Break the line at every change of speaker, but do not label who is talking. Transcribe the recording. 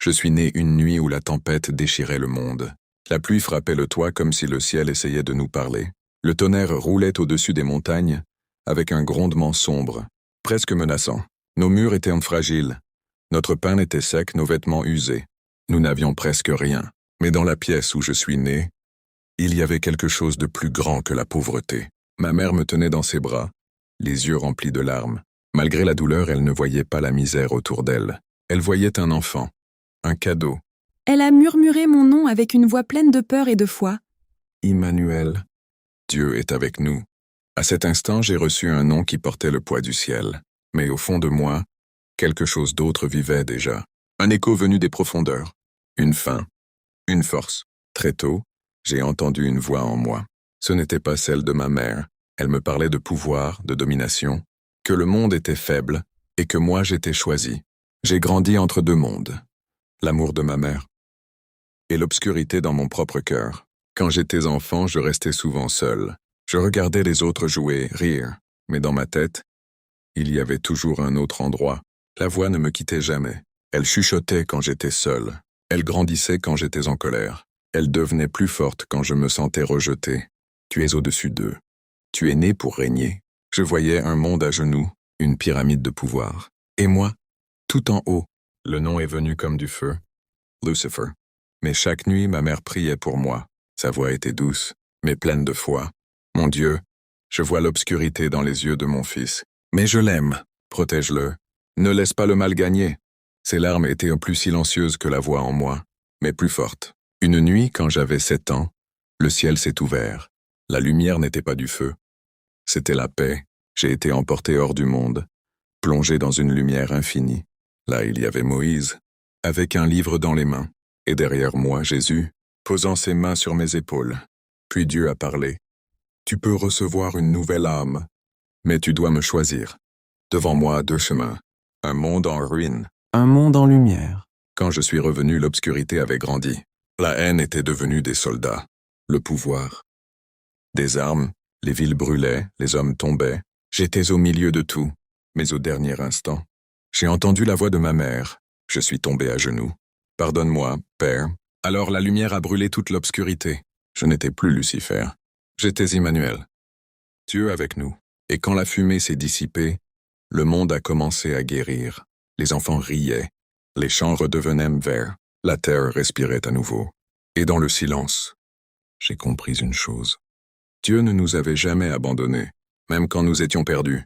Je suis né une nuit où la tempête déchirait le monde. La pluie frappait le toit comme si le ciel essayait de nous parler. Le tonnerre roulait au-dessus des montagnes, avec un grondement sombre, presque menaçant. Nos murs étaient fragiles. Notre pain était sec, nos vêtements usés. Nous n'avions presque rien. Mais dans la pièce où je suis né, il y avait quelque chose de plus grand que la pauvreté. Ma mère me tenait dans ses bras, les yeux remplis de larmes. Malgré la douleur, elle ne voyait pas la misère autour d'elle. Elle voyait un enfant, un cadeau.
Elle a murmuré mon nom avec une voix pleine de peur et de foi.
Immanuel, Dieu est avec nous. À cet instant, j'ai reçu un nom qui portait le poids du ciel. Mais au fond de moi, quelque chose d'autre vivait déjà. Un écho venu des profondeurs. Une faim, une force. Très tôt, j'ai entendu une voix en moi. Ce n'était pas celle de ma mère. Elle me parlait de pouvoir, de domination, que le monde était faible et que moi j'étais choisi. J'ai grandi entre deux mondes. L'amour de ma mère et l'obscurité dans mon propre cœur. Quand j'étais enfant, je restais souvent seul. Je regardais les autres jouer, rire, mais dans ma tête, il y avait toujours un autre endroit. La voix ne me quittait jamais. Elle chuchotait quand j'étais seul. Elle grandissait quand j'étais en colère. Elle devenait plus forte quand je me sentais rejeté. Tu es au-dessus d'eux. Tu es né pour régner. Je voyais un monde à genoux, une pyramide de pouvoir. Et moi, tout en haut. Le nom est venu comme du feu. Lucifer. Mais chaque nuit, ma mère priait pour moi. Sa voix était douce, mais pleine de foi. Mon Dieu, je vois l'obscurité dans les yeux de mon fils. Mais je l'aime. Protège-le. Ne laisse pas le mal gagner. Ses larmes étaient plus silencieuses que la voix en moi, mais plus fortes. Une nuit, quand j'avais 7 ans, le ciel s'est ouvert. La lumière n'était pas du feu. C'était la paix. J'ai été emporté hors du monde, plongé dans une lumière infinie. Là, il y avait Moïse, avec un livre dans les mains, et derrière moi, Jésus, posant ses mains sur mes épaules. Puis Dieu a parlé. Tu peux recevoir une nouvelle âme, mais tu dois me choisir. Devant moi, 2 chemins. Un monde en ruine.
Un monde en lumière.
Quand je suis revenu, l'obscurité avait grandi. La haine était devenue des soldats. Le pouvoir. Des armes, les villes brûlaient, les hommes tombaient. J'étais au milieu de tout. Mais au dernier instant, j'ai entendu la voix de ma mère. Je suis tombé à genoux. Pardonne-moi, Père. Alors la lumière a brûlé toute l'obscurité. Je n'étais plus Lucifer. J'étais Immanuel. Dieu avec nous. Et quand la fumée s'est dissipée, le monde a commencé à guérir. Les enfants riaient. Les champs redevenaient verts. La terre respirait à nouveau. Et dans le silence, j'ai compris une chose. Dieu ne nous avait jamais abandonnés, même quand nous étions perdus.